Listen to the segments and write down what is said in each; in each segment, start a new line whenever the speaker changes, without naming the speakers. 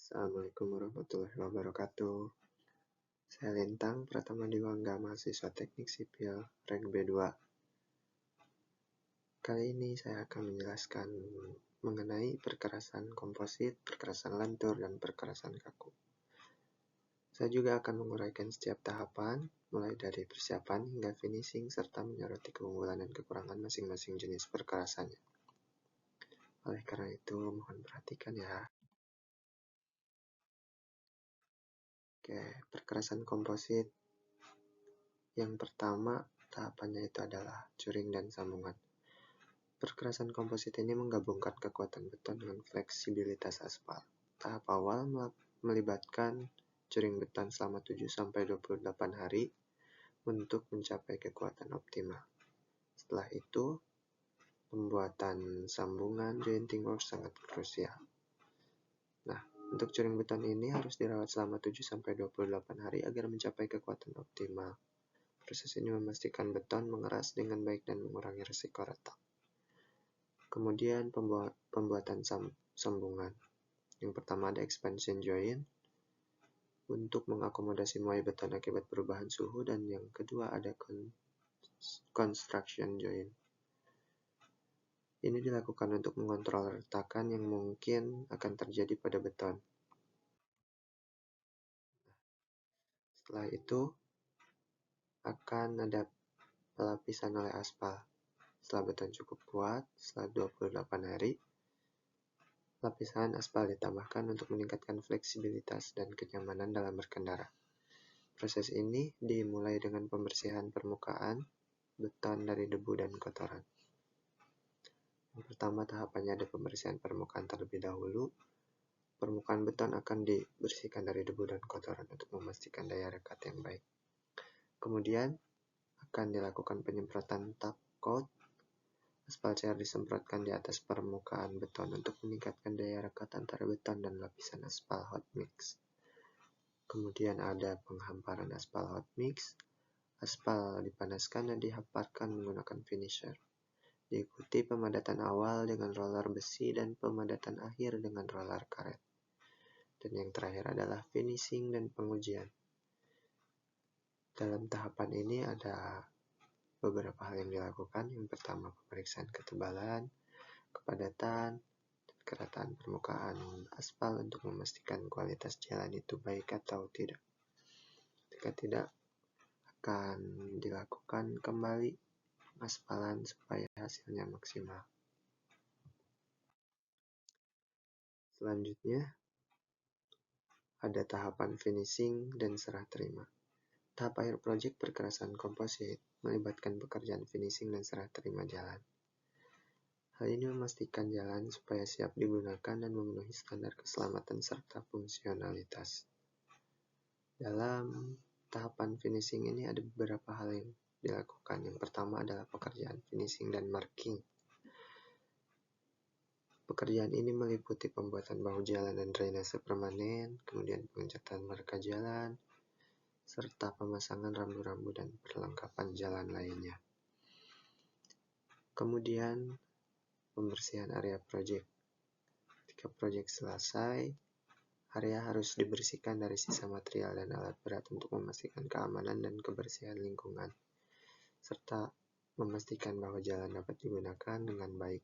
Assalamualaikum warahmatullahi wabarakatuh. Saya Lintang, Pratama Diwangga, mahasiswa Teknik Sipil, rank B2. Kali ini saya akan menjelaskan mengenai perkerasan komposit, perkerasan lentur, dan perkerasan kaku. Saya juga akan menguraikan setiap tahapan, mulai dari persiapan hingga finishing, serta menyoroti keunggulan dan kekurangan masing-masing jenis perkerasannya. Oleh karena itu, mohon perhatikan ya. Oke, perkerasan komposit. Yang pertama, tahapannya itu adalah curing dan sambungan. Perkerasan komposit ini menggabungkan kekuatan beton dengan fleksibilitas aspal. Tahap awal melibatkan curing beton selama 7-28 hari untuk mencapai kekuatan optimal. Setelah itu, pembuatan sambungan jointing work sangat krusial. Nah, untuk curing beton ini harus dirawat selama 7-28 hari agar mencapai kekuatan optimal. Proses ini memastikan beton mengeras dengan baik dan mengurangi risiko retak. Kemudian pembuatan sambungan. Yang pertama ada expansion joint untuk mengakomodasi muai beton akibat perubahan suhu, dan yang kedua ada construction joint. Ini dilakukan untuk mengontrol retakan yang mungkin akan terjadi pada beton. Setelah itu akan ada pelapisan oleh aspal. Setelah beton cukup kuat, setelah 28 hari, lapisan aspal ditambahkan untuk meningkatkan fleksibilitas dan kenyamanan dalam berkendara. Proses ini dimulai dengan pembersihan permukaan beton dari debu dan kotoran. Yang pertama, tahapannya ada pembersihan permukaan terlebih dahulu. Permukaan beton akan dibersihkan dari debu dan kotoran untuk memastikan daya rekat yang baik. Kemudian akan dilakukan penyemprotan top coat. Aspal cair disemprotkan di atas permukaan beton untuk meningkatkan daya rekat antara beton dan lapisan aspal hot mix. Kemudian ada penghamparan aspal hot mix. Aspal dipanaskan dan dihamparkan menggunakan finisher. Diikuti pemadatan awal dengan roller besi dan pemadatan akhir dengan roller karet. Dan yang terakhir adalah finishing dan pengujian. Dalam tahapan ini ada beberapa hal yang dilakukan. Yang pertama, pemeriksaan ketebalan, kepadatan, dan kerataan permukaan aspal untuk memastikan kualitas jalan itu baik atau tidak. Jika tidak, akan dilakukan kembali pengaspalan supaya hasilnya maksimal. Selanjutnya, ada tahapan finishing dan serah terima. Tahap akhir proyek perkerasan komposit melibatkan pekerjaan finishing dan serah terima jalan. Hal ini memastikan jalan supaya siap digunakan dan memenuhi standar keselamatan serta fungsionalitas. Dalam tahapan finishing ini ada beberapa hal yang dilakukan. Yang pertama adalah pekerjaan finishing dan marking. Pekerjaan ini meliputi pembuatan bahu jalan dan drainase permanen, kemudian pengecatan marka jalan, serta pemasangan rambu-rambu dan perlengkapan jalan lainnya. Kemudian pembersihan area proyek. Ketika proyek selesai, area harus dibersihkan dari sisa material dan alat berat untuk memastikan keamanan dan kebersihan lingkungan, serta memastikan bahwa jalan dapat digunakan dengan baik.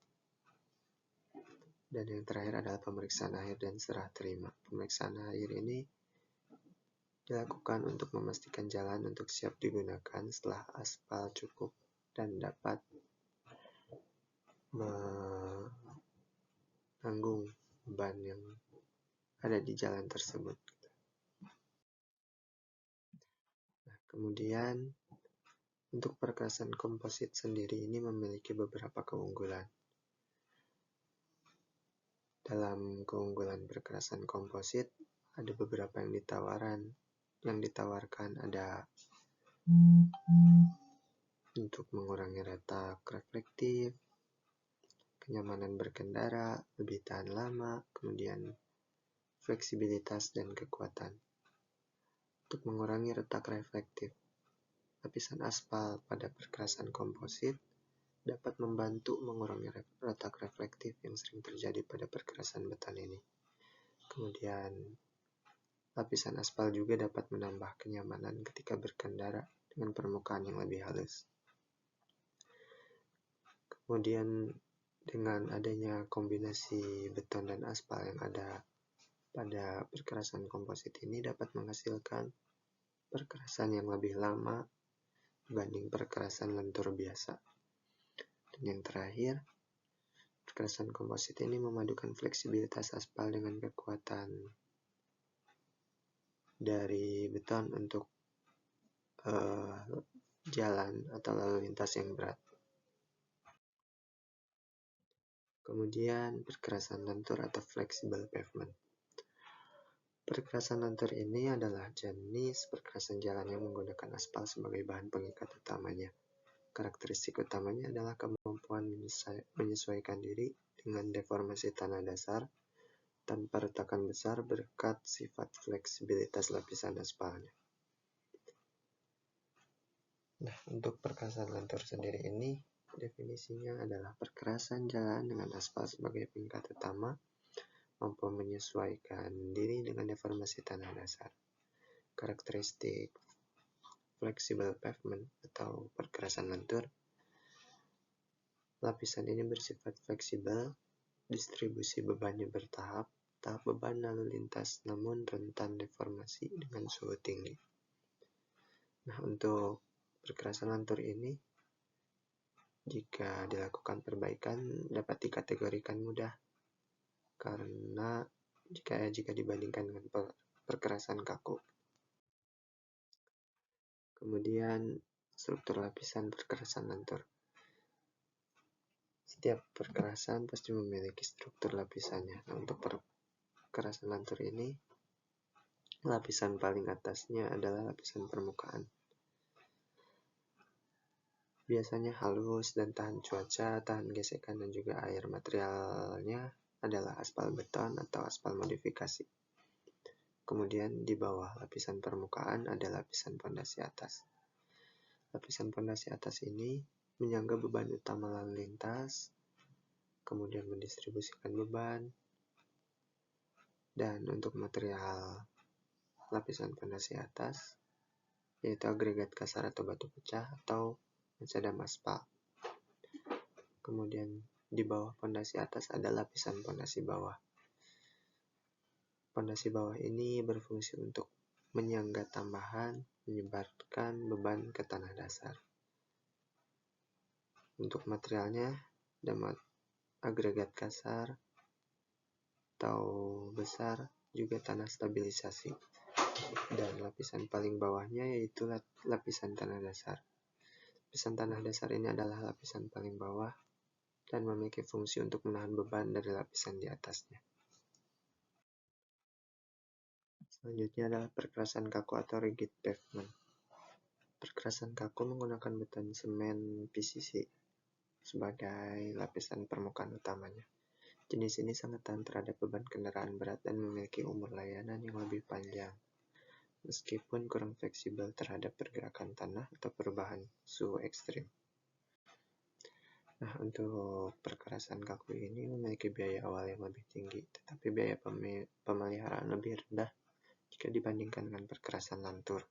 Dan yang terakhir adalah pemeriksaan akhir dan serah terima. Pemeriksaan akhir ini dilakukan untuk memastikan jalan untuk siap digunakan setelah aspal cukup dan dapat menanggung beban yang ada di jalan tersebut. Nah, kemudian untuk perkerasan komposit sendiri ini memiliki beberapa keunggulan. Dalam keunggulan perkerasan komposit ada beberapa yang ditawarkan ada untuk mengurangi retak reflektif, kenyamanan berkendara, lebih tahan lama, kemudian fleksibilitas dan kekuatan. Untuk mengurangi retak reflektif, lapisan aspal pada perkerasan komposit dapat membantu mengurangi retak reflektif yang sering terjadi pada perkerasan beton ini. Kemudian lapisan aspal juga dapat menambah kenyamanan ketika berkendara dengan permukaan yang lebih halus. Kemudian dengan adanya kombinasi beton dan aspal yang ada pada perkerasan komposit ini dapat menghasilkan perkerasan yang lebih lama dibanding perkerasan lentur biasa. Dan yang terakhir, perkerasan komposit ini memadukan fleksibilitas aspal dengan kekuatan dari beton untuk jalan atau lalu lintas yang berat. Kemudian perkerasan lentur atau flexible pavement. Perkerasan lentur ini adalah jenis perkerasan jalan yang menggunakan aspal sebagai bahan pengikat utamanya. Karakteristik utamanya adalah kemampuan menyesuaikan diri dengan deformasi tanah dasar tanpa retakan besar berkat sifat fleksibilitas lapisan aspalnya. Nah, untuk perkerasan lentur sendiri ini, definisinya adalah perkerasan jalan dengan aspal sebagai pengikat utama, mampu menyesuaikan diri dengan deformasi tanah dasar. Karakteristik flexible pavement atau perkerasan lentur, lapisan ini bersifat fleksibel, distribusi bebannya bertahap, tahap beban lalu lintas namun rentan deformasi dengan suhu tinggi. Nah, untuk perkerasan lentur ini, jika dilakukan perbaikan dapat dikategorikan mudah karena jika dibandingkan dengan perkerasan kaku. Kemudian struktur lapisan perkerasan lentur. Setiap perkerasan pasti memiliki struktur lapisannya. Nah, untuk perkerasan lentur ini, lapisan paling atasnya adalah lapisan permukaan. Biasanya halus dan tahan cuaca, tahan gesekan dan juga air. Materialnya adalah aspal beton atau aspal modifikasi. Kemudian di bawah lapisan permukaan ada lapisan pondasi atas. Lapisan pondasi atas ini menyangga beban utama lalu lintas, kemudian mendistribusikan beban, dan untuk material lapisan pondasi atas yaitu agregat kasar atau batu pecah atau macadam aspal. Kemudian di bawah pondasi atas ada lapisan pondasi bawah. Pondasi bawah ini berfungsi untuk menyangga tambahan, menyebarkan beban ke tanah dasar. Untuk materialnya ada agregat kasar atau besar, juga tanah stabilisasi. Dan lapisan paling bawahnya yaitu lapisan tanah dasar. Lapisan tanah dasar ini adalah lapisan paling bawah dan memiliki fungsi untuk menahan beban dari lapisan di atasnya. Selanjutnya adalah perkerasan kaku atau rigid pavement. Perkerasan kaku menggunakan beton semen PCC sebagai lapisan permukaan utamanya. Jenis ini sangat tahan terhadap beban kendaraan berat dan memiliki umur layanan yang lebih panjang, meskipun kurang fleksibel terhadap pergerakan tanah atau perubahan suhu ekstrim. Nah, untuk perkerasan kaku ini memiliki biaya awal yang lebih tinggi, tetapi biaya pemeliharaan lebih rendah jika dibandingkan dengan perkerasan lentur.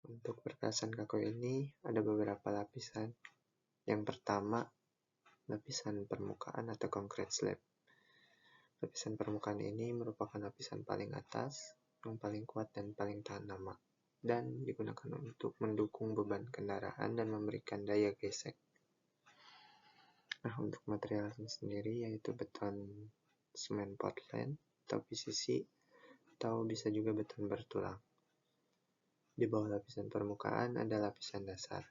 Untuk perkerasan kaku ini ada beberapa lapisan. Yang pertama, lapisan permukaan atau concrete slab. Lapisan permukaan ini merupakan lapisan paling atas, yang paling kuat dan paling tahan lama, dan digunakan untuk mendukung beban kendaraan dan memberikan daya gesek. Nah, untuk material sendiri yaitu beton semen Portland atau PCC, atau bisa juga beton bertulang. Di bawah lapisan permukaan ada lapisan dasar.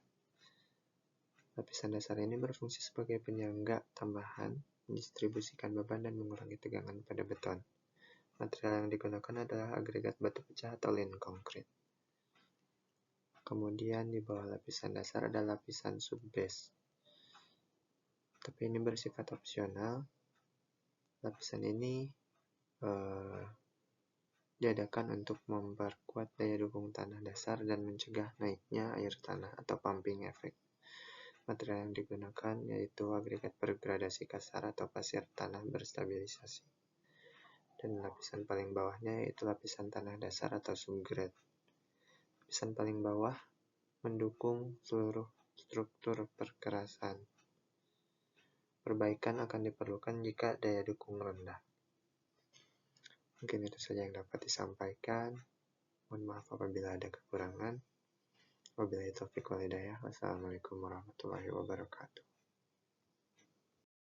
Lapisan dasar ini berfungsi sebagai penyangga tambahan, mendistribusikan beban dan mengurangi tegangan pada beton. Material yang digunakan adalah agregat batu pecah atau lin concrete. Kemudian di bawah lapisan dasar ada lapisan subbase. Tapi ini bersifat opsional. Lapisan ini diadakan untuk memperkuat daya dukung tanah dasar dan mencegah naiknya air tanah atau pumping effect. Material yang digunakan yaitu agregat bergradasi kasar atau pasir tanah berstabilisasi. Dan lapisan paling bawahnya yaitu lapisan tanah dasar atau subgrade. Lapisan paling bawah mendukung seluruh struktur perkerasan. Perbaikan akan diperlukan jika daya dukung rendah. Mungkin itu saja yang dapat disampaikan. Mohon maaf apabila ada kekurangan. Wabillahi taufiq wal hidayah. Wassalamualaikum warahmatullahi wabarakatuh.